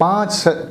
5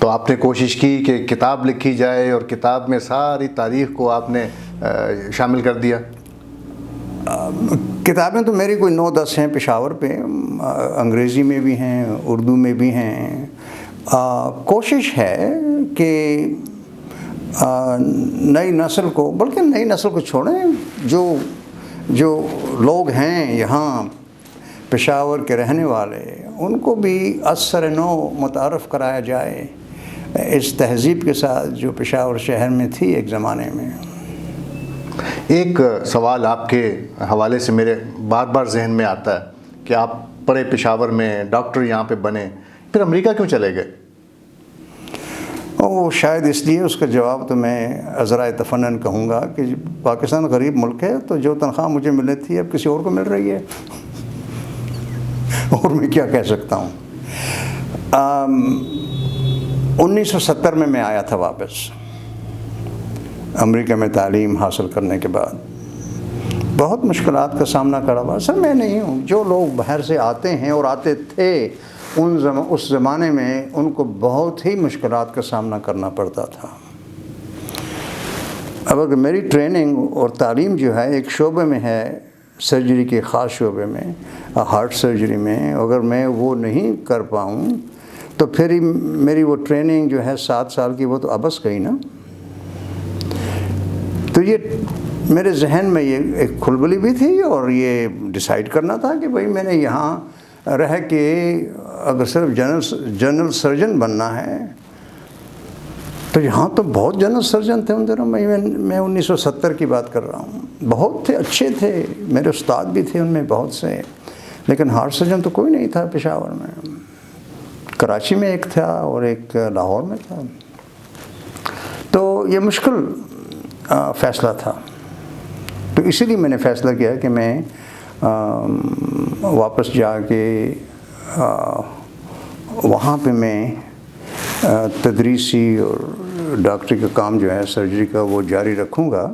تو آپ نے کوشش کی کہ کتاب لکھی جائے اور کتاب میں ساری تاریخ کو آپ نے شامل کر دیا؟ کتابیں تو میری کوئی 9-10 ہیں پشاور پہ، انگریزی میں بھی ہیں، اردو میں بھی ہیں۔ کوشش ہے کہ نئی نسل کو، بلکہ نئی نسل کو چھوڑیں، جو لوگ ہیں یہاں پشاور کے رہنے والے، ان کو بھی اثر نو متعارف کرایا جائے اس تہذیب کے ساتھ جو پشاور شہر میں تھی ایک زمانے میں۔ ایک سوال آپ کے حوالے سے میرے بار بار ذہن میں آتا ہے کہ آپ پڑھے پشاور میں، ڈاکٹر یہاں پہ بنے، پھر امریکہ کیوں چلے گئے؟ شاید اس لیے، اس کا جواب تو میں عذرائے تفنن کہوں گا کہ پاکستان غریب ملک ہے، تو جو تنخواہ مجھے ملے تھی اب کسی اور کو مل رہی ہے، اور میں کیا کہہ سکتا ہوں۔ 1970 میں آیا تھا واپس امریکہ میں تعلیم حاصل کرنے کے بعد۔ بہت مشکلات کا سامنا کرا ہوا، سر میں نہیں ہوں، جو لوگ باہر سے آتے ہیں اور آتے تھے اس زمانے میں ان کو بہت ہی مشکلات کا سامنا کرنا پڑتا تھا۔ اب اگر میری ٹریننگ اور تعلیم جو ہے ایک شعبے میں ہے، سرجری کے خاص شعبے میں، ہارٹ سرجری میں، اگر میں وہ نہیں کر پاؤں تو پھر میری وہ ٹریننگ جو ہے 7 سال کی وہ تو ابس گئی نا۔ تو یہ میرے ذہن میں یہ ایک کھلبلی بھی تھی، اور یہ ڈیسائیڈ کرنا تھا کہ بھئی میں نے یہاں رہ کے اگر صرف جنرل سرجن بننا ہے تو یہاں تو بہت جنرل سرجن تھے ان دنوں میں 1970 کی بات کر رہا ہوں، بہت تھے، اچھے تھے، میرے استاد بھی تھے ان میں بہت سے، لیکن ہارٹ سرجن تو کوئی نہیں تھا پشاور میں۔ کراچی میں ایک تھا اور ایک لاہور میں تھا، تو یہ مشکل فیصلہ تھا۔ تو اسی لیے میں نے فیصلہ کیا کہ میں واپس جا کے وہاں پہ میں تدریسی اور ڈاکٹری کا کام جو ہے سرجری کا وہ جاری رکھوں گا،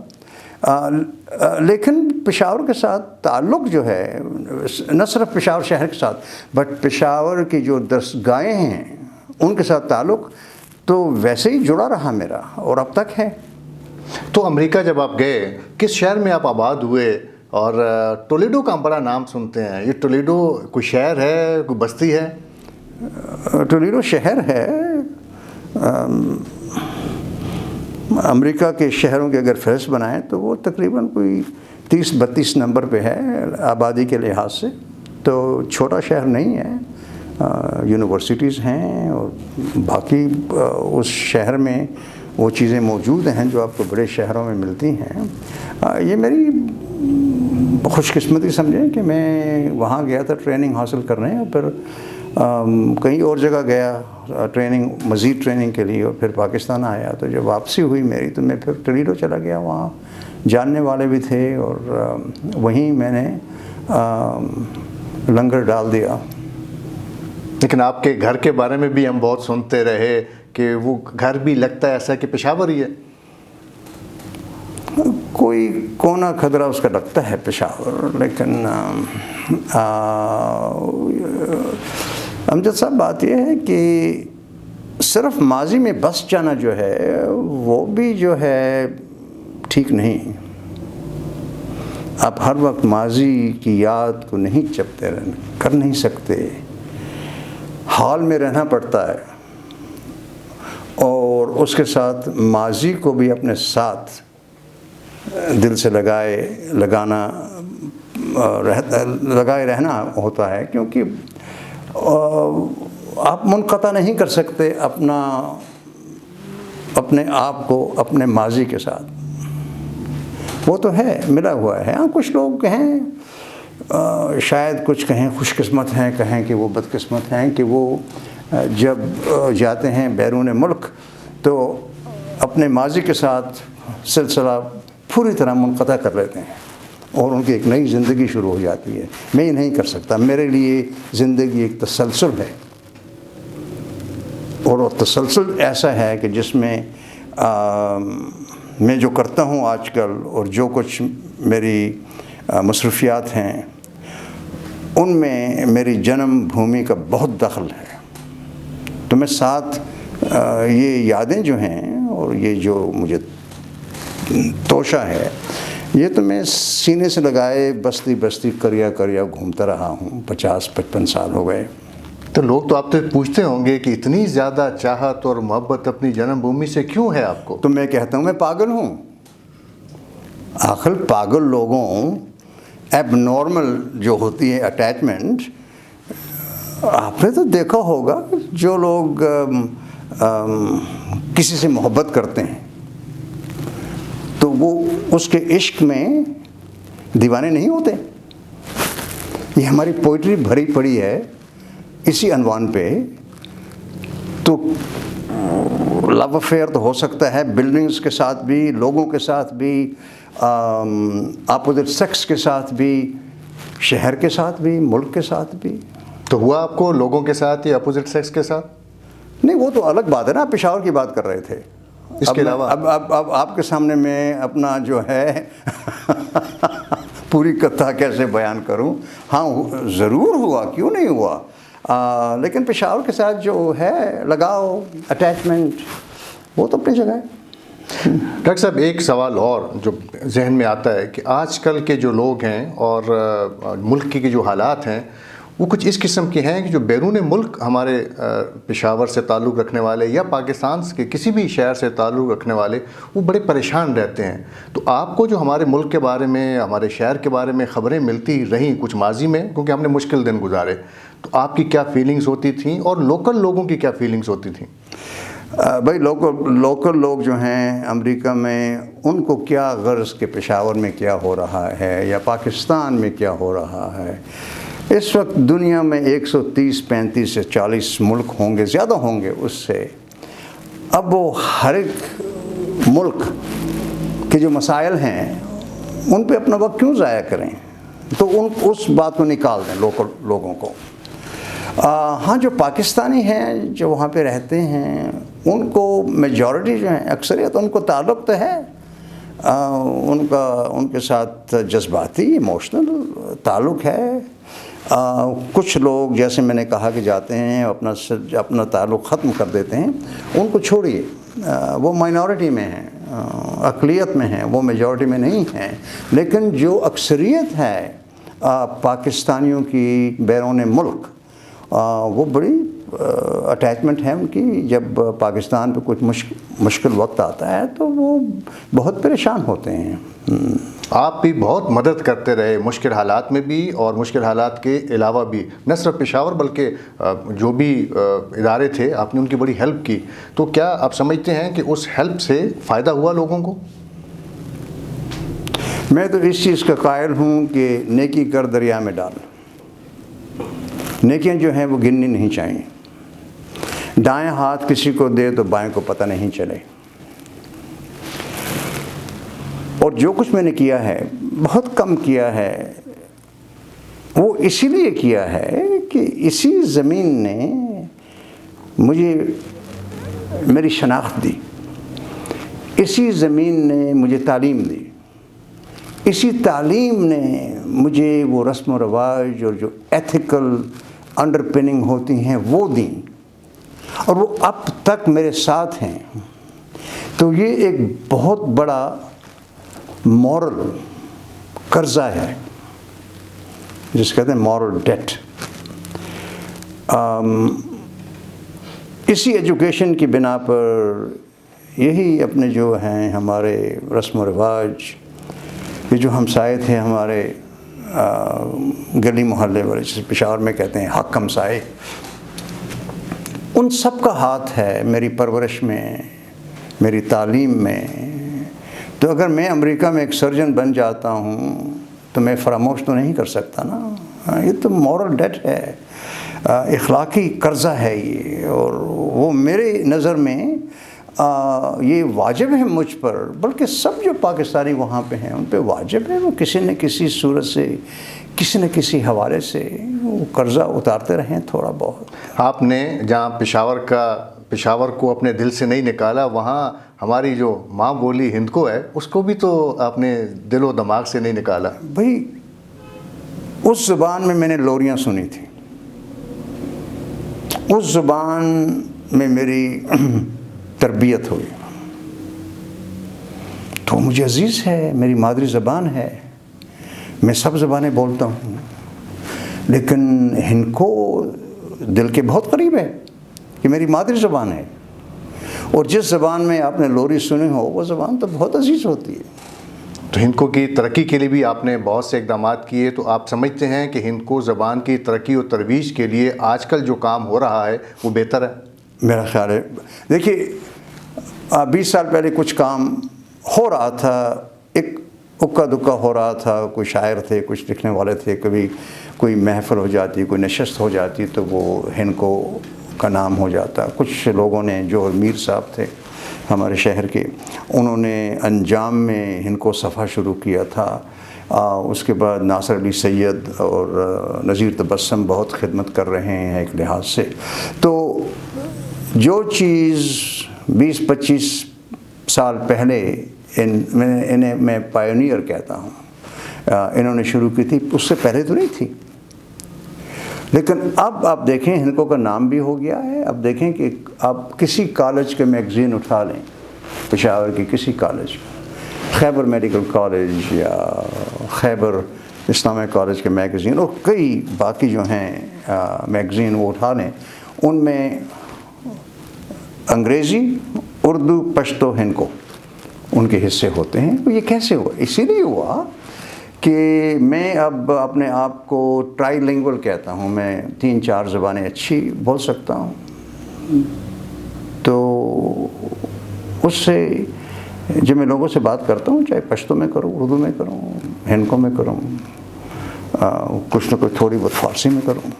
لیکن پشاور کے ساتھ تعلق جو ہے نہ صرف پشاور شہر کے ساتھ بٹ پشاور کی جو درسگاہیں ہیں ان کے ساتھ تعلق تو ویسے ہی جڑا رہا میرا، اور اب تک ہے۔ تو امریکہ جب آپ گئے، کس شہر میں آپ آباد ہوئے؟ اور ٹولیڈو کا بڑا نام سنتے ہیں، یہ ٹولیڈو کوئی شہر ہے، کوئی بستی ہے؟ ٹولیڈو شہر ہے، امریکہ کے شہروں کے اگر فہرست بنائیں تو وہ تقریباً کوئی 30-32 نمبر پہ ہے آبادی کے لحاظ سے، تو چھوٹا شہر نہیں ہے، یونیورسٹیز ہیں اور باقی اس شہر میں وہ چیزیں موجود ہیں جو آپ کو بڑے شہروں میں ملتی ہیں۔ یہ میری خوش قسمتی سمجھیں کہ میں وہاں گیا تھا ٹریننگ حاصل کرنے، اور پھر کہیں اور جگہ گیا ٹریننگ، مزید ٹریننگ کے لیے، اور پھر پاکستان آیا۔ تو جب واپسی ہوئی میری تو میں پھر ٹولیڈو چلا گیا، وہاں جاننے والے بھی تھے، اور وہیں میں نے لنگر ڈال دیا۔ لیکن آپ کے گھر کے بارے میں بھی ہم بہت سنتے رہے کہ وہ گھر بھی لگتا ہے ایسا کہ پشاور ہی ہے۔ کوئی کونا کھدرا اس کا لگتا ہے پشاور، لیکن امجد صاحب بات یہ ہے کہ صرف ماضی میں بس جانا جو ہے وہ بھی جو ہے ٹھیک نہیں۔ آپ ہر وقت ماضی کی یاد کو نہیں جپتے کر نہیں سکتے، حال میں رہنا پڑتا ہے، اور اس کے ساتھ ماضی کو بھی اپنے ساتھ دل سے لگائے رہنا ہوتا ہے، کیونکہ آپ منقطع نہیں کر سکتے اپنے آپ کو اپنے ماضی کے ساتھ۔ وہ تو ہے، ملا ہوا ہے۔ ہاں کچھ لوگ کہیں، شاید کچھ کہیں خوش قسمت ہیں، کہیں کہ وہ بد قسمت ہیں کہ وہ جب جاتے ہیں بیرون ملک تو اپنے ماضی کے ساتھ سلسلہ پوری طرح منقطع کر لیتے ہیں اور ان کی ایک نئی زندگی شروع ہو جاتی ہے۔ میں یہ نہیں کر سکتا، میرے لیے زندگی ایک تسلسل ہے، اور وہ تسلسل ایسا ہے کہ جس میں میں جو کرتا ہوں آج کل اور جو کچھ میری مصروفیات ہیں ان میں میری جنم بھومی کا بہت دخل ہے۔ تو میں ساتھ یہ یادیں جو ہیں اور یہ جو مجھے توشہ ہے، یہ تو میں سینے سے لگائے بستی بستی کریا گھومتا رہا ہوں، 50-55 سال ہو گئے۔ تو لوگ تو آپ سے پوچھتے ہوں گے کہ اتنی زیادہ چاہت اور محبت اپنی جنم بھومی سے کیوں ہے آپ کو؟ تو میں کہتا ہوں میں پاگل ہوں۔ آخر پاگل لوگوں ایب نارمل جو ہوتی ہے اٹیچمنٹ، آپ نے تو دیکھا ہوگا جو لوگ کسی سے محبت کرتے ہیں تو وہ اس کے عشق میں دیوانے نہیں ہوتے۔ یہ ہماری پوئٹری بھری پڑی ہے اسی عنوان پہ۔ تو لو افیئر تو ہو سکتا ہے بلڈنگز کے ساتھ بھی، لوگوں کے ساتھ بھی، اپوزٹ سیکس کے ساتھ بھی، شہر کے ساتھ بھی، ملک کے ساتھ بھی۔ تو ہوا آپ کو لوگوں کے ساتھ یا اپوزٹ سیکس کے ساتھ؟ نہیں، وہ تو الگ بات ہے نا، آپ پشاور کی بات کر رہے تھے۔ اس کے علاوہ اب آپ کے سامنے میں اپنا جو ہے پوری کتھا کیسے بیان کروں؟ ہاں ضرور ہوا، کیوں نہیں ہوا، لیکن پشاور کے ساتھ جو ہے لگاؤ، اٹیچمنٹ، وہ تو اپنی جگہ ہے۔ ڈاکٹر صاحب ایک سوال اور جو ذہن میں آتا ہے کہ آج کل کے جو لوگ ہیں اور ملک کے جو حالات ہیں وہ کچھ اس قسم کے ہیں کہ جو بیرون ملک ہمارے پشاور سے تعلق رکھنے والے یا پاکستان کے کسی بھی شہر سے تعلق رکھنے والے وہ بڑے پریشان رہتے ہیں۔ تو آپ کو جو ہمارے ملک کے بارے میں، ہمارے شہر کے بارے میں خبریں ملتی رہیں کچھ ماضی میں، کیونکہ ہم نے مشکل دن گزارے، تو آپ کی کیا فیلنگز ہوتی تھیں اور لوکل لوگوں کی کیا فیلنگز ہوتی تھیں؟ بھائی لوکل لوگ جو ہیں امریکہ میں، ان کو کیا غرض کہ پشاور میں کیا ہو رہا ہے یا پاکستان میں کیا ہو رہا ہے؟ اس وقت دنیا میں 130 35 سے 40 ملک ہوں گے، زیادہ ہوں گے اس سے۔ اب وہ ہر ایک ملک کے جو مسائل ہیں ان پہ اپنا وقت کیوں ضائع کریں؟ تو اس بات کو نکال دیں لوکل لوگوں کو۔ ہاں جو پاکستانی ہیں جو وہاں پہ رہتے ہیں ان کو میجورٹی جو ہیں، اکثریت، ان کو تعلق تو ہے، ان کے ساتھ جذباتی ایموشنل تعلق ہے۔ کچھ لوگ جیسے میں نے کہا کہ جاتے ہیں اپنا تعلق ختم کر دیتے ہیں، ان کو چھوڑیے، وہ مائنورٹی میں ہیں، اقلیت میں ہیں، وہ میجورٹی میں نہیں ہیں۔ لیکن جو اکثریت ہے پاکستانیوں کی بیرون ملک، وہ بڑی اٹیچمنٹ ہے ان کی۔ جب پاکستان پہ کچھ مشکل وقت آتا ہے تو وہ بہت پریشان ہوتے ہیں۔ آپ بھی بہت مدد کرتے رہے مشکل حالات میں بھی اور مشکل حالات کے علاوہ بھی، نہ صرف پشاور بلکہ جو بھی ادارے تھے آپ نے ان کی بڑی ہیلپ کی۔ تو کیا آپ سمجھتے ہیں کہ اس ہیلپ سے فائدہ ہوا لوگوں کو؟ میں تو اس چیز کا قائل ہوں کہ نیکی کر دریا میں ڈال۔ نیکیاں جو ہیں وہ گننی نہیں چاہیے۔ دائیں ہاتھ کسی کو دے تو بائیں کو پتہ نہیں چلے۔ اور جو کچھ میں نے کیا ہے بہت کم کیا ہے، وہ اسی لیے کیا ہے کہ اسی زمین نے مجھے میری شناخت دی، اسی زمین نے مجھے تعلیم دی، اسی تعلیم نے مجھے وہ رسم و رواج اور جو ایتھیکل انڈر پننگ ہوتی ہیں وہ دیں، اور وہ اب تک میرے ساتھ ہیں۔ تو یہ ایک بہت بڑا مورل قرضہ ہے جس کہتے ہیں مورل ڈیٹ۔ اسی ایجوکیشن کی بنا پر یہی اپنے جو ہیں ہمارے رسم و رواج، یہ جو ہمسائے تھے ہمارے گلی محلے والے، جسے پشاور میں کہتے ہیں حق ہمسائے، ان سب کا ہاتھ ہے میری پرورش میں، میری تعلیم میں۔ تو اگر میں امریکہ میں ایک سرجن بن جاتا ہوں تو میں فراموش تو نہیں کر سکتا نا۔ یہ تو مورل ڈیٹ ہے، اخلاقی قرضہ ہے یہ، اور وہ میرے نظر میں یہ واجب ہے مجھ پر، بلکہ سب جو پاکستانی وہاں پہ ہیں ان پہ واجب ہے وہ کسی نہ کسی صورت سے، کسی نہ کسی حوالے سے وہ قرضہ اتارتے رہیں تھوڑا بہت۔ آپ نے جہاں پشاور کو اپنے دل سے نہیں نکالا، وہاں ہماری جو ماں بولی ہندکو ہے اس کو بھی تو آپ نے دل و دماغ سے نہیں نکالا۔ بھائی اس زبان میں نے لوریاں سنی تھی، اس زبان میں میری تربیت ہوئی تو مجھے عزیز ہے، میری مادری زبان ہے، میں سب زبانیں بولتا ہوں، لیکن ہند کو دل کے بہت قریب ہے کہ میری مادری زبان ہے، اور جس زبان میں آپ نے لوری سنی ہو وہ زبان تو بہت عزیز ہوتی ہے۔ تو ہند کو کی ترقی کے لیے بھی آپ نے بہت سے اقدامات کیے، تو آپ سمجھتے ہیں کہ ہند کو زبان کی ترقی اور ترویج کے لیے آج کل جو کام ہو رہا ہے وہ بہتر ہے؟ میرا خیال ہے، دیکھیے 20 سال پہلے کچھ کام ہو رہا تھا، ایک اکا دکا ہو رہا تھا، کوئی شاعر تھے، کچھ لکھنے والے تھے، کبھی کوئی محفل ہو جاتی، کوئی نشست ہو جاتی تو وہ ہند کو کا نام ہو جاتا۔ کچھ لوگوں نے، جو میر صاحب تھے ہمارے شہر کے، انہوں نے انجام میں ہند کو صفحہ شروع کیا تھا۔ اس کے بعد ناصر علی سید اور نذیر تبسم بہت خدمت کر رہے ہیں ایک لحاظ سے۔ تو جو چیز 20-25 سال پہلے انہیں میں پائونیئر کہتا ہوں، انہوں نے شروع کی تھی، اس سے پہلے تو نہیں تھی۔ لیکن اب آپ دیکھیں ہندکو کا نام بھی ہو گیا ہے۔ اب دیکھیں کہ آپ کسی کالج کے میگزین اٹھا لیں، پشاور کی کسی کالج، خیبر میڈیکل کالج یا خیبر اسلامک کالج کے میگزین، اور کئی باقی جو ہیں میگزین وہ اٹھا لیں، ان میں انگریزی، اردو، پشتو، ہندکو ان کے حصے ہوتے ہیں۔ تو یہ کیسے ہوا؟ اسی لیے ہوا کہ میں اب اپنے آپ کو ٹرائی لنگول کہتا ہوں، میں 3-4 زبانیں اچھی بول سکتا ہوں۔ تو اس سے جب میں لوگوں سے بات کرتا ہوں، چاہے پشتو میں کروں، اردو میں کروں، ہندکو میں کروں، کچھ نہ کچھ تھوڑی بہت فارسی میں کروں،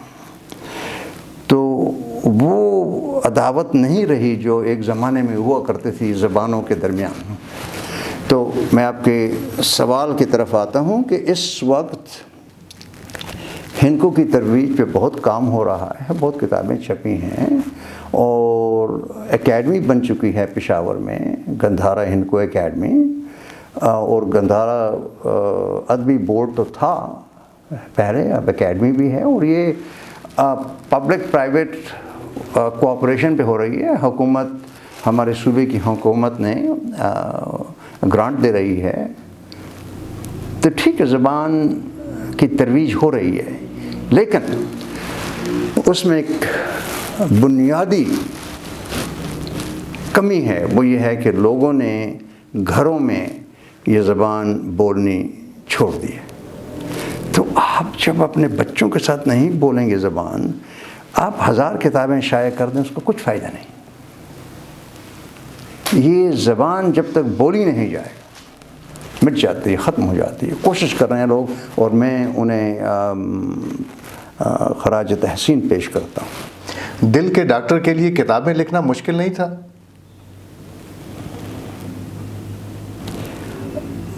تو وہ عداوت نہیں رہی جو ایک زمانے میں ہوا کرتی تھی زبانوں کے درمیان۔ تو میں آپ کے سوال کی طرف آتا ہوں کہ اس وقت ہندکو کی ترویج پہ بہت کام ہو رہا ہے، بہت کتابیں چھپی ہیں، اور اکیڈمی بن چکی ہے پشاور میں، گندھارا ہندکو اکیڈمی، اور گندھارا ادبی بورڈ تو تھا پہلے، اب اکیڈمی بھی ہے، اور یہ پبلک پرائیویٹ کوآپریشن پہ ہو رہی ہے۔ حکومت، ہمارے صوبے کی حکومت نے گرانٹ دے رہی ہے، تو ٹھیک ہے، زبان کی ترویج ہو رہی ہے، لیکن اس میں ایک بنیادی کمی ہے، وہ یہ ہے کہ لوگوں نے گھروں میں یہ زبان بولنی چھوڑ دی ہے۔ تو آپ جب اپنے بچوں کے ساتھ نہیں بولیں گے زبان، آپ 1000 کتابیں شائع کر دیں، اس کو کچھ فائدہ نہیں۔ یہ زبان جب تک بولی نہیں جائے مٹ جاتی ہے، ختم ہو جاتی ہے۔ کوشش کر رہے ہیں لوگ، اور میں انہیں خراج تحسین پیش کرتا ہوں۔ دل کے ڈاکٹر کے لیے کتابیں لکھنا مشکل نہیں تھا؟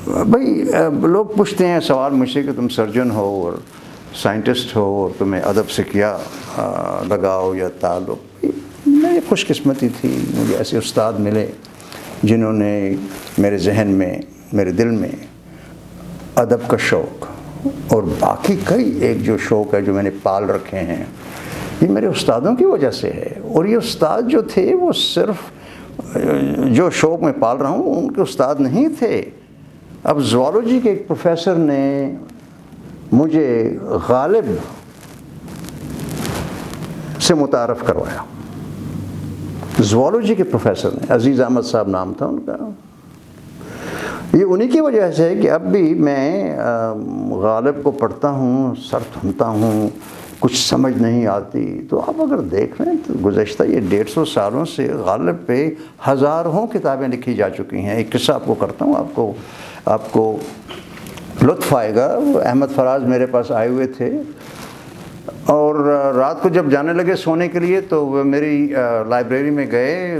بھائی لوگ پوچھتے ہیں سوال مجھ سے کہ تم سرجن ہو اور سائنٹسٹ ہو، اور تمہیں ادب سے کیا لگاؤ یا تعلق؟ میری خوش قسمتی تھی، مجھے ایسے استاد ملے جنہوں نے میرے ذہن میں، میرے دل میں ادب کا شوق، اور باقی کئی ایک جو شوق ہے جو میں نے پال رکھے ہیں، یہ میرے استادوں کی وجہ سے ہے۔ اور یہ استاد جو تھے وہ صرف جو شوق میں پال رہا ہوں ان کے استاد نہیں تھے۔ اب زوالوجی کے ایک پروفیسر نے مجھے غالب سے متعارف کروایا، زوالوجی کے پروفیسر نے، عزیز احمد صاحب نام تھا ان کا۔ یہ انہی کی وجہ سے ہے کہ اب بھی میں غالب کو پڑھتا ہوں، سر تھمتا ہوں، کچھ سمجھ نہیں آتی۔ تو آپ اگر دیکھ لیں تو گزشتہ یہ 150 سالوں سے غالب پہ ہزاروں کتابیں لکھی جا چکی ہیں۔ ایک قصہ آپ کو کرتا ہوں، آپ کو لطف آئے گا۔ احمد فراز میرے پاس آئے ہوئے تھے، اور رات کو جب جانے لگے سونے کے لیے تو وہ میری لائبریری میں گئے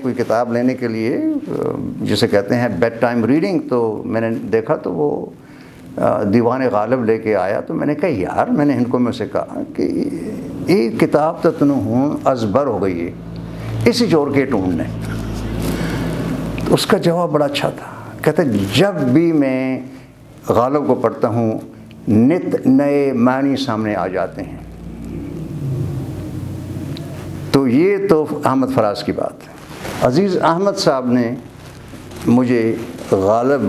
کوئی کتاب لینے کے لیے، جسے کہتے ہیں بیڈ ٹائم ریڈنگ۔ تو میں نے دیکھا تو وہ دیوان غالب لے کے آیا، تو میں نے کہا یار، میں نے ہندکو میں سے کہا کہ یہ کتاب تو تنوں ہوں ازبر ہو گئی ہے، اسی جوڑ کے ڈھونڈنے۔ اس کا جواب بڑا اچھا تھا، کہتے جب بھی میں غالب کو پڑھتا ہوں نت نئے معنی سامنے آ جاتے ہیں۔ تو یہ تو احمد فراز کی بات ہے۔ عزیز احمد صاحب نے مجھے غالب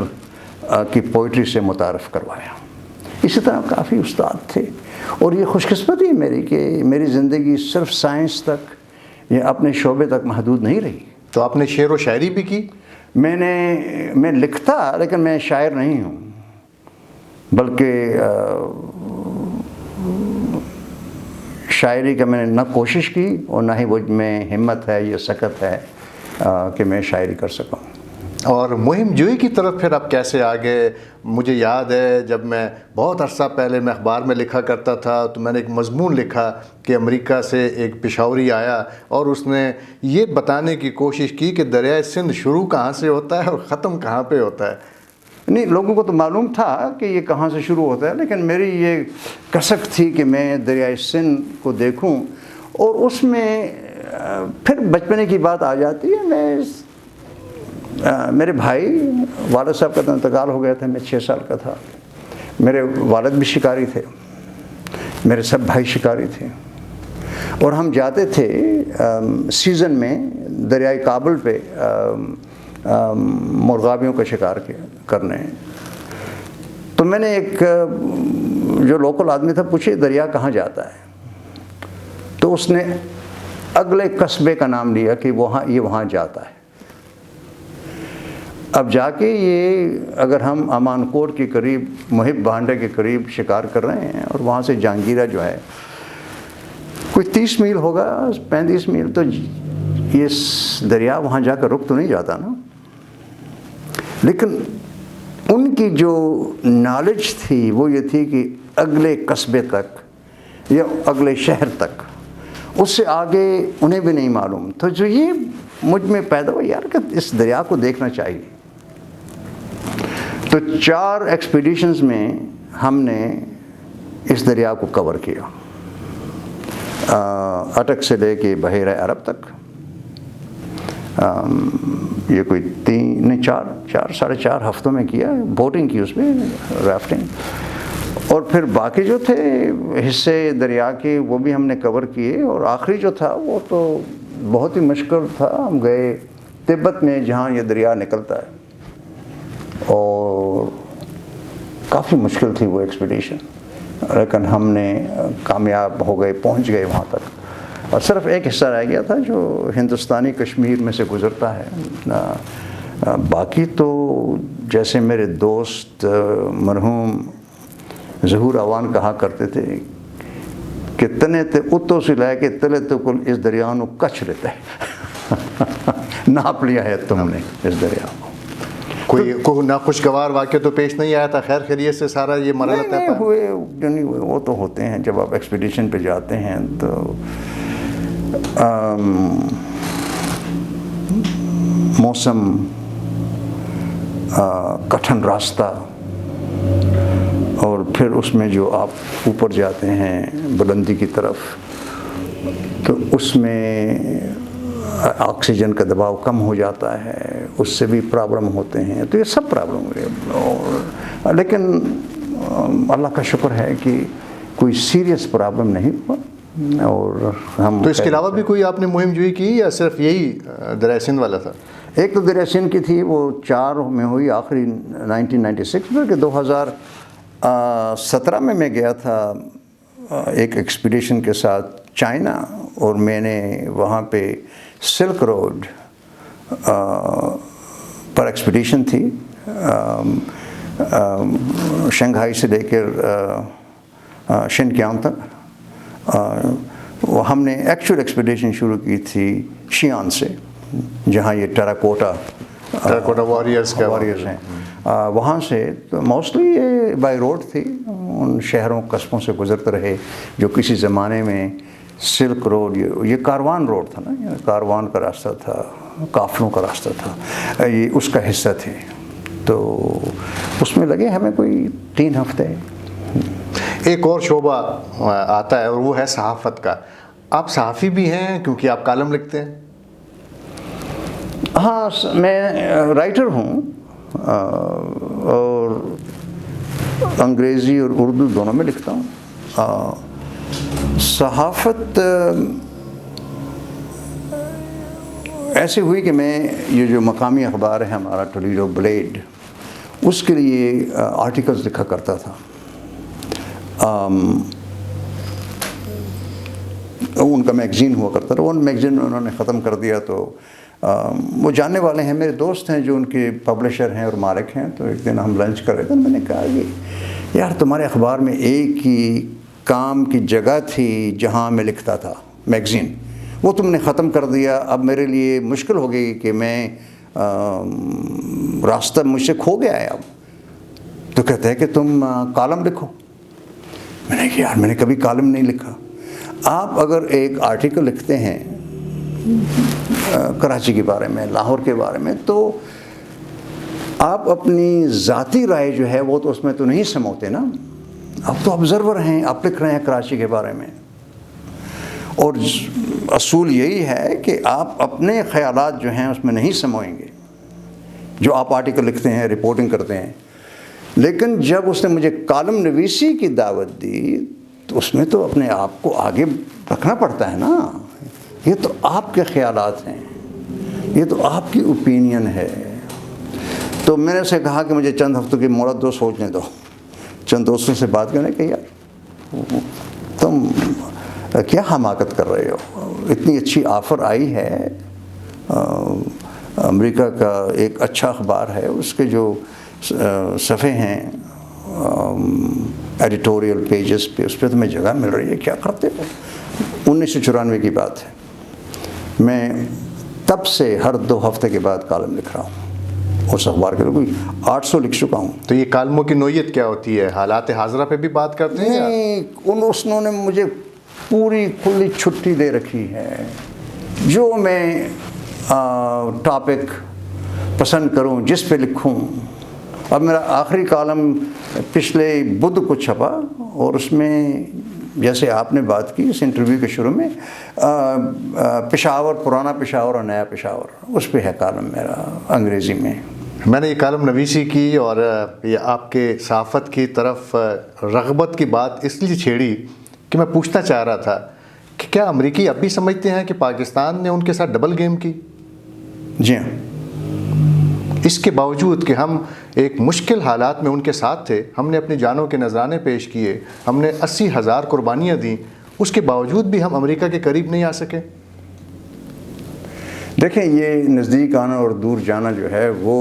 کی پوئٹری سے متعارف کروایا۔ اسی طرح کافی استاد تھے، اور یہ خوش قسمتی ہے میری کہ میری زندگی صرف سائنس تک یا اپنے شعبے تک محدود نہیں رہی۔ تو آپ نے شعر و شاعری بھی کی؟ میں لکھتا، لیکن میں شاعر نہیں ہوں، بلکہ شاعری کا میں نے نہ کوشش کی اور نہ ہی وہ میں ہمت ہے یا سکت ہے کہ میں شاعری کر سکوں۔ اور مہم جوئی کی طرف پھر آپ کیسے آگے؟ مجھے یاد ہے جب میں بہت عرصہ پہلے میں اخبار میں لکھا کرتا تھا تو میں نے ایک مضمون لکھا کہ امریکہ سے ایک پشاوری آیا اور اس نے یہ بتانے کی کوشش کی کہ دریائے سندھ شروع کہاں سے ہوتا ہے اور ختم کہاں پہ ہوتا ہے۔ نہیں، لوگوں کو تو معلوم تھا کہ یہ کہاں سے شروع ہوتا ہے، لیکن میری یہ کسک تھی کہ میں دریائے سندھ کو دیکھوں، اور اس میں پھر بچپنے کی بات آ جاتی ہے۔ میرے بھائی، والد صاحب کا تو انتقال ہو گیا تھا، میں 6 سال کا تھا۔ میرے والد بھی شکاری تھے، میرے سب بھائی شکاری تھے، اور ہم جاتے تھے سیزن میں دریائے کابل پہ مرغابیوں کا شکار کرنے۔ تو میں نے ایک جو لوکل آدمی تھا پوچھے دریا کہاں جاتا ہے، تو اس نے اگلے قصبے کا نام لیا کہ یہ وہاں جاتا ہے۔ اب جا کے یہ اگر ہم امان کوٹ کے قریب، محب بانڈے کے قریب شکار کر رہے ہیں، اور وہاں سے جہانگیرہ جو ہے کوئی 30 میل ہوگا، 35 میل، تو یہ دریا وہاں جا کر رک تو نہیں جاتا نا۔ لیکن ان کی جو نالج تھی وہ یہ تھی کہ اگلے قصبے تک یا اگلے شہر تک، اس سے آگے انہیں بھی نہیں معلوم۔ تو جو یہ مجھ میں پیدا ہوا یار کہ اس دریا کو دیکھنا چاہیے۔ تو 4 ایکسپیڈیشنز میں ہم نے اس دریا کو کور کیا، اٹک سے لے کے بحیرہ عرب تک۔ یہ کوئی 4 ساڑھے 4 ہفتوں میں کیا، بوٹنگ کی، اس میں ریفٹنگ، اور پھر باقی جو تھے حصے دریا کے وہ بھی ہم نے کور کیے۔ اور آخری جو تھا وہ تو بہت ہی مشکل تھا۔ ہم گئے تبت میں جہاں یہ دریا نکلتا ہے، اور کافی مشکل تھی وہ ایکسپیڈیشن، لیکن ہم نے کامیاب ہو گئے، پہنچ گئے وہاں تک۔ اور صرف ایک حصہ رہ گیا تھا جو ہندوستانی کشمیر میں سے گزرتا ہے۔ باقی تو جیسے میرے دوست مرحوم ظہور عوان کہا کرتے تھے کہ تنے تے اتو سے لے کے تلے تو کل اس دریا نو کچھ لیتا ہے۔ ناپ لیا ہے تم نے اس دریا کو۔ کوئی ناخوشگوار واقعہ تو پیش نہیں آیا تھا؟ خیر خیریت سے سارا یہ مرحلہ طے پایا؟ نہیں ہوئے، وہ تو ہوتے ہیں جب آپ ایکسپیڈیشن پہ جاتے ہیں تو موسم، کٹھن راستہ، اور پھر اس میں جو آپ اوپر جاتے ہیں بلندی کی طرف، تو اس میں آکسیجن کا دباؤ کم ہو جاتا ہے، اس سے بھی پرابلم ہوتے ہیں۔ تو یہ سب پرابلم ہوئے، لیکن اللہ کا شکر ہے کہ کوئی سیریس پرابلم نہیں ہوا۔ اور ہم تو اس کے علاوہ بھی کوئی آپ نے مہم جوئی کی یا صرف یہی دریائے سندھ والا تھا؟ ایک تو دریائے سندھ کی تھی، وہ 4 میں ہوئی آخری 1996 میں، کہ 2017 میں گیا تھا ایک ایکسپیڈیشن کے ساتھ چائنا، اور میں نے وہاں پہ سلک روڈ پر ایکسپیڈیشن تھی، شنگھائی سے لے کر شنکیانگ تک۔ ہم نے ایکچوئل ایکسپیڈیشن شروع کی تھی شیان سے، جہاں یہ ٹیراکوٹا واریئرز ہیں، وہاں سے۔ تو موسٹلی یہ بائی روڈ تھی، ان شہروں قصبوں سے گزرتے رہے جو کسی زمانے میں سلک روڈ، یہ کاروان روڈ تھا نا، یہ کاروان کا راستہ تھا، قافلوں کا راستہ تھا، یہ اس کا حصہ تھے۔ تو اس میں لگے ہمیں کوئی 3 ہفتے۔ ایک اور شعبہ آتا ہے اور وہ ہے صحافت کا۔ آپ صحافی بھی ہیں کیونکہ آپ کالم لکھتے ہیں؟ ہاں، میں رائٹر ہوں، اور انگریزی اور اردو دونوں میں لکھتا ہوں۔ صحافت ایسے ہوئی کہ میں یہ جو مقامی اخبار ہے ہمارا ٹولیڈو بلیڈ، اس کے لیے آرٹیکلز لکھا کرتا تھا. ان کا میگزین ہوا کرتا تھا. وہ میگزین انہوں نے ختم کر دیا. تو وہ جاننے والے ہیں، میرے دوست ہیں جو ان کے پبلشر ہیں اور مالک ہیں. تو ایک دن ہم لنچ کر رہے تھے، میں نے کہا کہ یار تمہارے اخبار میں ایک ہی کام کی جگہ تھی جہاں میں لکھتا تھا، میگزین، وہ تم نے ختم کر دیا. اب میرے لیے مشکل ہو گئی کہ میں راستہ مجھ سے کھو گیا ہے اب. تو کہتے ہیں کہ تم کالم لکھو. میں نے کہا یار میں نے کبھی کالم نہیں لکھا. آپ اگر ایک آرٹیکل لکھتے ہیں کراچی کے بارے میں، لاہور کے بارے میں، تو آپ اپنی ذاتی رائے جو ہے وہ تو اس میں تو نہیں سموتے نا. آپ تو آبزرور ہیں، آپ لکھ رہے ہیں کراچی کے بارے میں. اور اصول یہی ہے کہ آپ اپنے خیالات جو ہیں اس میں نہیں سموئیں گے جو آپ آرٹیکل لکھتے ہیں، رپورٹنگ کرتے ہیں. لیکن جب اس نے مجھے کالم نویسی کی دعوت دی تو اس میں تو اپنے آپ کو آگے رکھنا پڑتا ہے نا. یہ تو آپ کے خیالات ہیں، یہ تو آپ کی اوپینین ہے. تو میں نے اسے کہا کہ مجھے چند ہفتوں کی مہلت دو، سوچنے دو. چند دوستوں سے بات کرنے کہ یار تم کیا حماقت کر رہے ہو، اتنی اچھی آفر آئی ہے. امریکہ کا ایک اچھا اخبار ہے، اس کے جو صفحے ہیں ایڈیٹوریل پیجز پہ، اس پہ تمہیں جگہ مل رہی ہے، کیا کرتے ہو. 1994 کی بات ہے. میں تب سے ہر 2 ہفتے کے بعد کالم لکھ رہا ہوں. اس اخبار کے کوئی 800 لکھ چکا ہوں. تو یہ کالموں کی نوعیت کیا ہوتی ہے؟ حالات حاضرہ پہ بھی بات کرتے ہیں؟ نہیں، انہوں نے مجھے پوری کھلی چھٹی دے رکھی ہے. جو میں ٹاپک پسند کروں، جس پہ لکھوں. اب میرا آخری کالم پچھلے بدھ کو چھپا، اور اس میں جیسے آپ نے بات کی اس انٹرویو کے شروع میں، پشاور، پرانا پشاور اور نیا پشاور، اس پہ ہے کالم میرا انگریزی میں. میں نے یہ کالم نویسی کی اور یہ آپ کے صحافت کی طرف رغبت کی بات اس لیے چھیڑی کہ میں پوچھنا چاہ رہا تھا کہ کیا امریکی اب بھی سمجھتے ہیں کہ پاکستان نے ان کے ساتھ ڈبل گیم کی؟ جی ہاں. اس کے باوجود کہ ہم ایک مشکل حالات میں ان کے ساتھ تھے، ہم نے اپنی جانوں کے نذرانے پیش کیے، ہم نے 80,000 قربانیاں دیں، اس کے باوجود بھی ہم امریکہ کے قریب نہیں آ سکے. دیکھیں، یہ نزدیک آنا اور دور جانا جو ہے وہ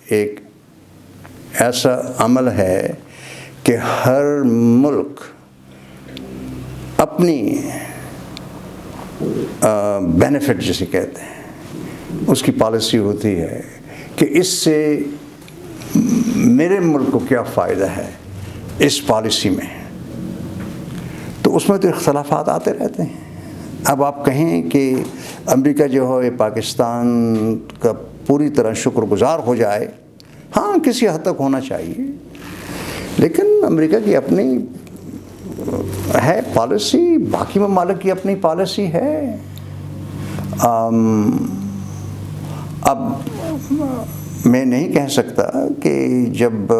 ایک ایسا عمل ہے کہ ہر ملک اپنی بینیفٹ جسے کہتے ہیں اس کی پالیسی ہوتی ہے کہ اس سے میرے ملک کو کیا فائدہ ہے اس پالیسی میں. تو اس میں تو اختلافات آتے رہتے ہیں. اب آپ کہیں کہ امریکہ جو ہے پاکستان کا پوری طرح شکر گزار ہو جائے، ہاں کسی حد تک ہونا چاہیے، لیکن امریکہ کی اپنی ہے پالیسی، باقی ممالک کی اپنی پالیسی ہے. اب میں نہیں کہہ سکتا کہ جب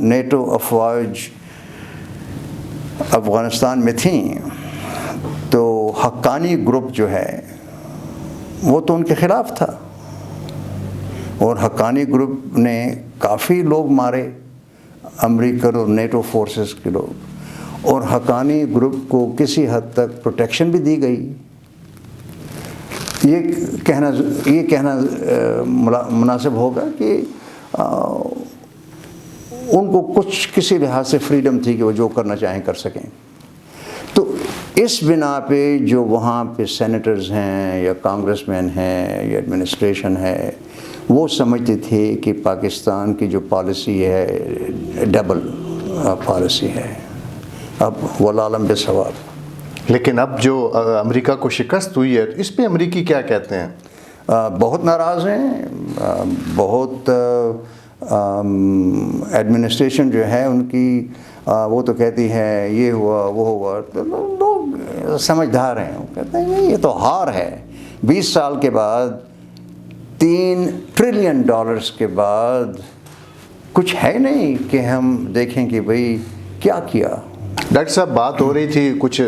نیٹو افواج افغانستان میں تھیں تو حقانی گروپ جو ہے وہ تو ان کے خلاف تھا، اور حقانی گروپ نے کافی لوگ مارے، امریکن اور نیٹو فورسز کے لوگ، اور حقانی گروپ کو کسی حد تک پروٹیکشن بھی دی گئی. یہ کہنا مناسب ہوگا کہ ان کو کچھ کسی لحاظ سے فریڈم تھی کہ وہ جو کرنا چاہیں کر سکیں. تو اس بنا پہ جو وہاں پہ سینیٹرز ہیں یا کانگریس مین ہیں یا ایڈمنسٹریشن ہے، وہ سمجھتے تھے کہ پاکستان کی جو پالیسی ہے ڈبل پالیسی ہے. اب والعالم بالصواب. لیکن اب جو امریکہ کو شکست ہوئی ہے اس پہ امریکی کیا کہتے ہیں؟ بہت ناراض ہیں. بہت ایڈمنسٹریشن جو ہے ان کی وہ تو کہتی ہے یہ ہوا وہ ہوا. تو لوگ سمجھدار ہیں، وہ کہتے ہیں یہ تو ہار ہے. 20 سال کے بعد $3 ٹریلین کے بعد کچھ ہے نہیں کہ ہم دیکھیں کہ بھئی کیا کیا. ڈاکٹر صاحب بات ہو رہی تھی کچھ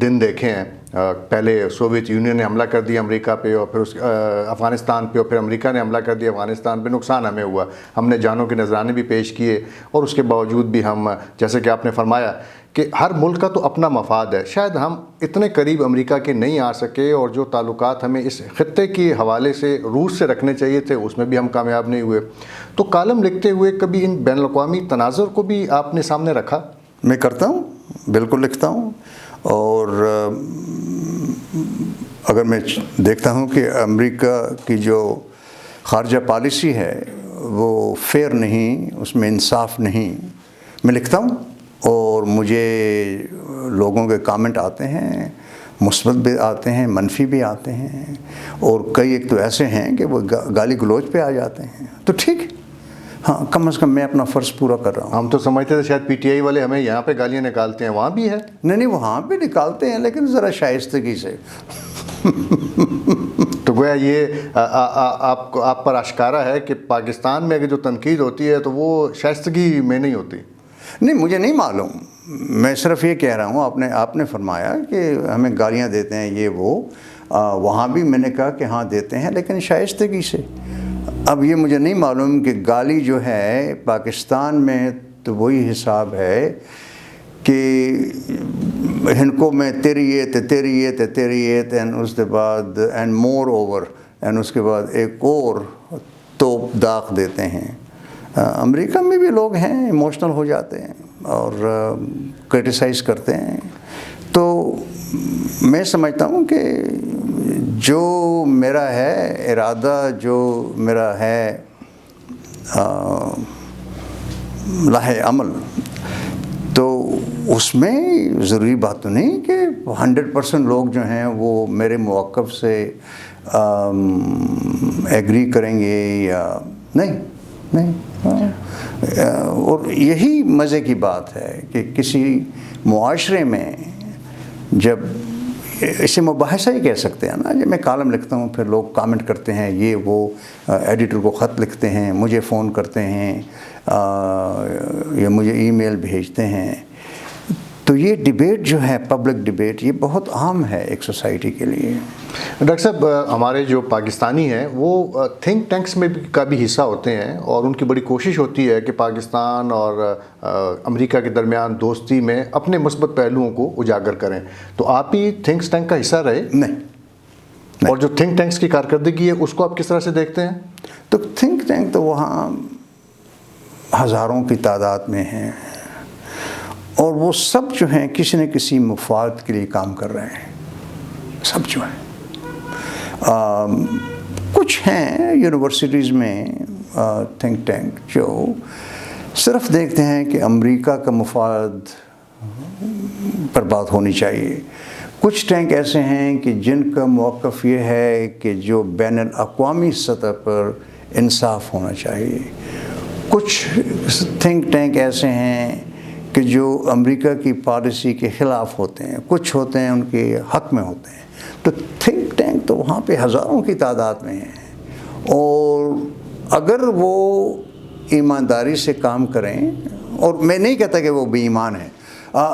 دن دیکھے ہیں. پہلے سوویت یونین نے حملہ کر دیا امریکہ پہ، اور پھر افغانستان پہ، اور پھر امریکہ نے حملہ کر دیا افغانستان پہ. نقصان ہمیں ہوا، ہم نے جانوں کے نذرانے بھی پیش کیے، اور اس کے باوجود بھی ہم، جیسے کہ آپ نے فرمایا کہ ہر ملک کا تو اپنا مفاد ہے، شاید ہم اتنے قریب امریکہ کے نہیں آ سکے، اور جو تعلقات ہمیں اس خطے کے حوالے سے روس سے رکھنے چاہیے تھے اس میں بھی ہم کامیاب نہیں ہوئے. تو کالم لکھتے ہوئے کبھی ان بین الاقوامی تناظر کو بھی آپ نے سامنے رکھا؟ میں کرتا ہوں، بالکل لکھتا ہوں. اور اگر میں دیکھتا ہوں کہ امریکہ کی جو خارجہ پالیسی ہے وہ فیئر نہیں، اس میں انصاف نہیں، میں لکھتا ہوں. اور مجھے لوگوں کے کامنٹ آتے ہیں، مثبت بھی آتے ہیں، منفی بھی آتے ہیں، اور کئی ایک تو ایسے ہیں کہ وہ گالی گلوچ پہ آ جاتے ہیں. تو ٹھیک، ہاں، کم از کم میں اپنا فرض پورا کر رہا ہوں. ہم تو سمجھتے تھے شاید پی ٹی آئی والے ہمیں یہاں پہ گالیاں نکالتے ہیں، وہاں بھی ہے؟ نہیں، وہاں بھی نکالتے ہیں، لیکن ذرا شائستگی سے. تو گویا یہ آپ پر اشکارا ہے کہ پاکستان میں اگر جو تنقید ہوتی ہے تو وہ شائستگی میں نہیں ہوتی. نہیں، مجھے نہیں معلوم، میں صرف یہ کہہ رہا ہوں. آپ نے فرمایا کہ ہمیں گالیاں دیتے ہیں یہ وہ، وہاں بھی میں نے کہا کہ ہاں دیتے ہیں، لیکن شائستگی سے. اب یہ مجھے نہیں معلوم کہ گالی جو ہے پاکستان میں تو وہی حساب ہے کہ ان کو میں تیری ایت اینڈ اس کے بعد اینڈ مور اوور اینڈ اس کے بعد ایک اور توپ داغ دیتے ہیں. امریکہ میں بھی لوگ ہیں ایموشنل ہو جاتے ہیں اور کرٹیسائز کرتے ہیں. تو میں سمجھتا ہوں کہ جو میرا ہے ارادہ، جو میرا ہے لاہ عمل، تو اس میں ضروری بات تو نہیں کہ 100% لوگ جو ہیں وہ میرے موقف سے ایگری کریں گے یا نہیں. اور یہی مزے کی بات ہے کہ کسی معاشرے میں جب اسے مباحثہ ہی کہہ سکتے ہیں نا، جب میں کالم لکھتا ہوں پھر لوگ کامنٹ کرتے ہیں، یہ وہ ایڈیٹر کو خط لکھتے ہیں، مجھے فون کرتے ہیں یا مجھے ای میل بھیجتے ہیں. تو یہ ڈیبیٹ جو ہے، پبلک ڈیبیٹ، یہ بہت عام ہے ایک سوسائٹی کے لیے. ڈاکٹر صاحب، ہمارے جو پاکستانی ہیں وہ تھنک ٹینکس میں کا بھی حصہ ہوتے ہیں، اور ان کی بڑی کوشش ہوتی ہے کہ پاکستان اور امریکہ کے درمیان دوستی میں اپنے مثبت پہلوؤں کو اجاگر کریں. تو آپ ہی تھنک ٹینک کا حصہ رہے؟ نہیں. اور جو تھنک ٹینکس کی کارکردگی ہے اس کو آپ کس طرح سے دیکھتے ہیں؟ تو تھنک ٹینک تو وہاں ہزاروں کی تعداد میں ہیں، اور وہ سب جو ہیں کسی نہ کسی مفاد کے لیے کام کر رہے ہیں. سب جو ہیں، کچھ ہیں یونیورسٹیز میں تھنک ٹینک جو صرف دیکھتے ہیں کہ امریکہ کا مفاد پر بات ہونی چاہیے. کچھ ٹینک ایسے ہیں کہ جن کا موقف یہ ہے کہ جو بین الاقوامی سطح پر انصاف ہونا چاہیے. کچھ تھنک ٹینک ایسے ہیں کہ جو امریکہ کی پالیسی کے خلاف ہوتے ہیں، کچھ ہوتے ہیں ان کے حق میں ہوتے ہیں. تو تھنک ٹینک تو وہاں پہ ہزاروں کی تعداد میں ہیں، اور اگر وہ ایمانداری سے کام کریں، اور میں نہیں کہتا کہ وہ بے ایمان ہیں،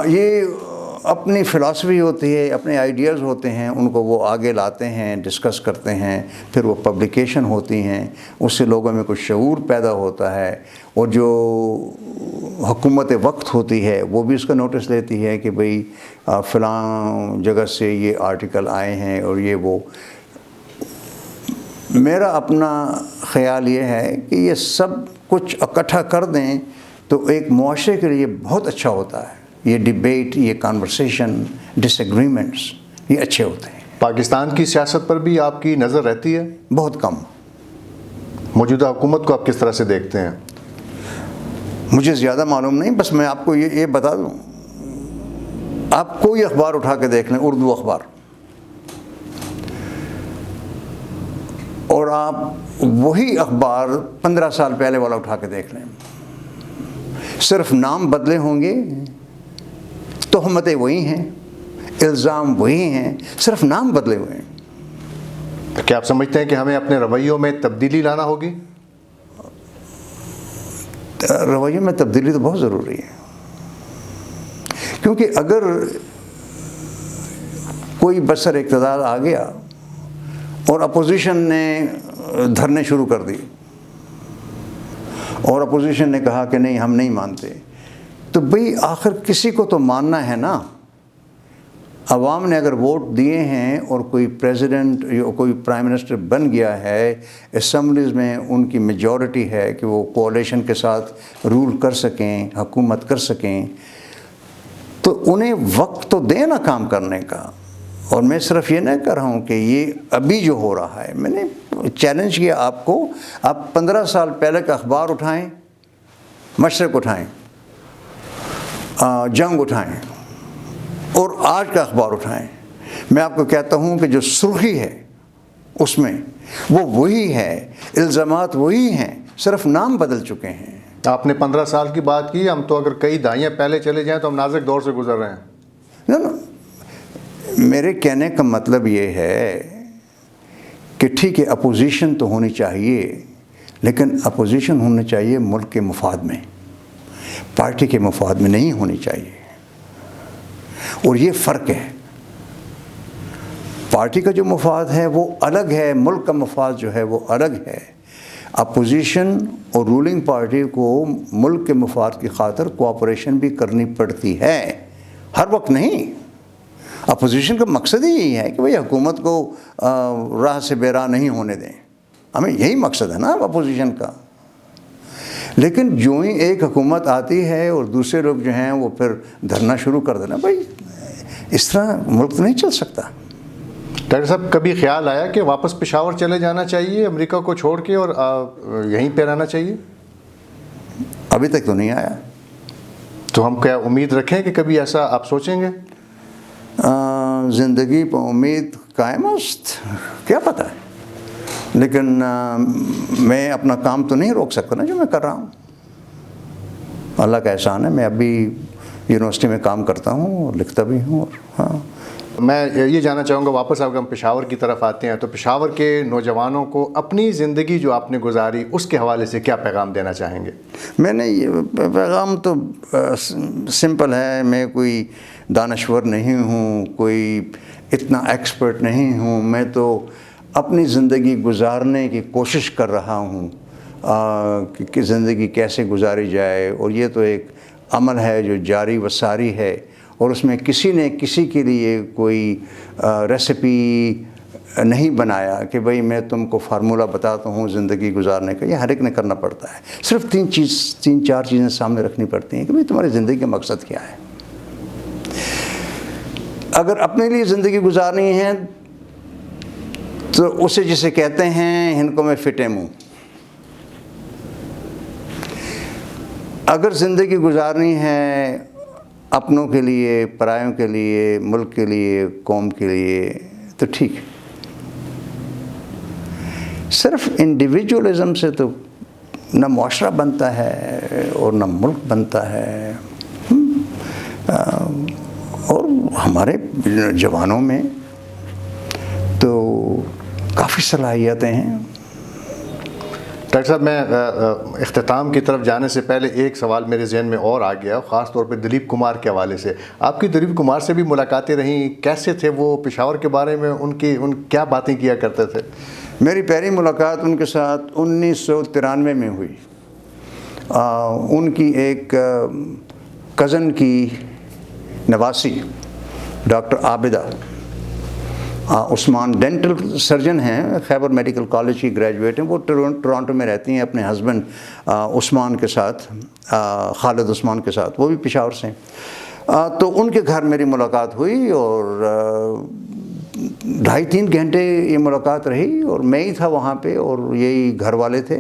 یہ اپنی فلاسفی ہوتی ہے، اپنے آئیڈیاز ہوتے ہیں، ان کو وہ آگے لاتے ہیں، ڈسکس کرتے ہیں، پھر وہ پبلیکیشن ہوتی ہیں، اس سے لوگوں میں کچھ شعور پیدا ہوتا ہے. اور جو حکومت وقت ہوتی ہے وہ بھی اس کا نوٹس لیتی ہے کہ بھئی فلاں جگہ سے یہ آرٹیکل آئے ہیں اور یہ وہ. میرا اپنا خیال یہ ہے کہ یہ سب کچھ اکٹھا کر دیں تو ایک معاشرے کے لیے بہت اچھا ہوتا ہے. یہ ڈیبیٹ، یہ کانورسیشن، ڈس ایگریمنٹس، یہ اچھے ہوتے ہیں. پاکستان کی سیاست پر بھی آپ کی نظر رہتی ہے؟ بہت کم. موجودہ حکومت کو آپ کس طرح سے دیکھتے ہیں؟ مجھے زیادہ معلوم نہیں، بس میں آپ کو یہ بتا دوں، آپ کوئی اخبار اٹھا کے دیکھ لیں، اردو اخبار، اور آپ وہی اخبار 15 سال پہلے والا اٹھا کے دیکھ لیں، صرف نام بدلے ہوں گے، تہمتیں وہی ہیں، الزام وہی ہیں، صرف نام بدلے ہوئے ہیں. کیا آپ سمجھتے ہیں کہ ہمیں اپنے رویوں میں تبدیلی لانا ہوگی؟ رویے میں تبدیلی تو بہت ضروری ہے، کیونکہ اگر کوئی بسر اقتدار آ گیا اور اپوزیشن نے دھرنے شروع کر دی اور اپوزیشن نے کہا کہ نہیں ہم نہیں مانتے، تو بھئی آخر کسی کو تو ماننا ہے نا۔ عوام نے اگر ووٹ دیے ہیں اور کوئی پریزیڈنٹ یا کوئی پرائم منسٹر بن گیا ہے، اسمبلیز میں ان کی میجورٹی ہے کہ وہ کولیشن کے ساتھ رول کر سکیں، حکومت کر سکیں، تو انہیں وقت تو دیں نا کام کرنے کا۔ اور میں صرف یہ نہیں کر رہا ہوں کہ یہ ابھی جو ہو رہا ہے، میں نے چیلنج کیا آپ کو، آپ 15 سال پہلے کا اخبار اٹھائیں، مشرق اٹھائیں، جنگ اٹھائیں، اور آج کا اخبار اٹھائیں، میں آپ کو کہتا ہوں کہ جو سرخی ہے اس میں وہ وہی ہے، الزامات وہی ہیں، صرف نام بدل چکے ہیں۔ آپ نے 15 سال کی بات کی، ہم تو اگر کئی دہائیاں پہلے چلے جائیں تو ہم نازک دور سے گزر رہے ہیں۔ نا میرے کہنے کا مطلب یہ ہے کہ ٹھیک ہے اپوزیشن تو ہونی چاہیے، لیکن اپوزیشن ہونی چاہیے ملک کے مفاد میں، پارٹی کے مفاد میں نہیں ہونی چاہیے، اور یہ فرق ہے۔ پارٹی کا جو مفاد ہے وہ الگ ہے، ملک کا مفاد جو ہے وہ الگ ہے۔ اپوزیشن اور رولنگ پارٹی کو ملک کے مفاد کی خاطر کوآپریشن بھی کرنی پڑتی ہے، ہر وقت نہیں۔ اپوزیشن کا مقصد ہی یہی ہے کہ بھئی حکومت کو راہ سے بے راہ نہیں ہونے دیں، ہمیں یہی مقصد ہے نا اپوزیشن کا۔ لیکن جو ہی ایک حکومت آتی ہے اور دوسرے لوگ جو ہیں وہ پھر دھرنا شروع کر دینا، بھئی اس طرح ملک نہیں چل سکتا۔ ڈاکٹر صاحب کبھی خیال آیا کہ واپس پشاور چلے جانا چاہیے امریکہ کو چھوڑ کے اور یہیں پہ رہنا چاہیے؟ ابھی تک تو نہیں آیا۔ تو ہم کیا امید رکھیں کہ کبھی ایسا آپ سوچیں گے؟ زندگی پہ امید قائم است، کیا پتہ ہے، لیکن میں اپنا کام تو نہیں روک سکتا نا جو میں کر رہا ہوں۔ اللہ کا احسان ہے، میں ابھی یونیورسٹی میں کام کرتا ہوں اور لکھتا بھی ہوں۔ ہاں میں یہ جاننا چاہوں گا، واپس اگر ہم پشاور کی طرف آتے ہیں تو پشاور کے نوجوانوں کو اپنی زندگی جو آپ نے گزاری اس کے حوالے سے کیا پیغام دینا چاہیں گے؟ میں نے یہ پیغام تو سمپل ہے، میں کوئی دانشور نہیں ہوں، کوئی اتنا ایکسپرٹ نہیں ہوں، میں تو اپنی زندگی گزارنے کی کوشش کر رہا ہوں کہ زندگی کیسے گزاری جائے، اور یہ تو ایک عمل ہے جو جاری و ساری ہے، اور اس میں کسی نے کسی کے لیے کوئی ریسیپی نہیں بنایا کہ بھئی میں تم کو فارمولہ بتاتا ہوں زندگی گزارنے کا۔ یہ ہر ایک نے کرنا پڑتا ہے، صرف تین چار چیزیں سامنے رکھنی پڑتی ہیں کہ بھئی تمہاری زندگی کا مقصد کیا ہے۔ اگر اپنے لیے زندگی گزارنی ہے تو اسے جسے کہتے ہیں ہندکوں میں فٹے منہ۔ اگر زندگی گزارنی ہے اپنوں کے لیے، پرایوں کے لیے، ملک کے لیے، قوم کے لیے، تو ٹھیک ہے۔ صرف انڈیویجولزم سے تو نہ معاشرہ بنتا ہے اور نہ ملک بنتا ہے، اور ہمارے جوانوں میں تو کافی صلاحیتیں ہیں۔ ڈاکٹر صاحب میں اختتام کی طرف جانے سے پہلے ایک سوال میرے ذہن میں اور آ گیا، خاص طور پہ دلیپ کمار کے حوالے سے۔ آپ کی دلیپ کمار سے بھی ملاقاتیں رہیں، کیسے تھے وہ پشاور کے بارے میں، ان کیا باتیں کیا کرتے تھے؟ میری پہلی ملاقات ان کے ساتھ 1993 میں ہوئی۔ ان کی ایک کزن کی نواسی ڈاکٹر عابدہ عثمان ڈینٹل سرجن ہیں، خیبر میڈیکل کالج کی گریجویٹ ہیں، وہ ٹورانٹو میں رہتی ہیں اپنے ہسبینڈ عثمان کے ساتھ، خالد عثمان کے ساتھ، وہ بھی پشاور سے ہیں۔ تو ان کے گھر میری ملاقات ہوئی اور 2.5-3 گھنٹے یہ ملاقات رہی، اور میں ہی تھا وہاں پہ اور یہی گھر والے تھے۔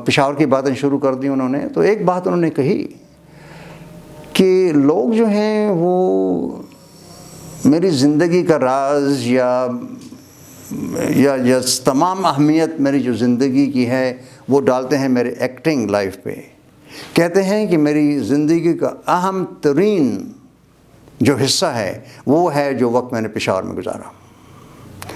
پشاور کی باتیں شروع کر دی انہوں نے، تو ایک بات انہوں نے کہی کہ لوگ جو ہیں وہ میری زندگی کا راز یا تمام اہمیت میری جو زندگی کی ہے وہ ڈالتے ہیں میرے ایکٹنگ لائف پہ۔ کہتے ہیں کہ میری زندگی کا اہم ترین جو حصہ ہے وہ ہے جو وقت میں نے پشاور میں گزارا۔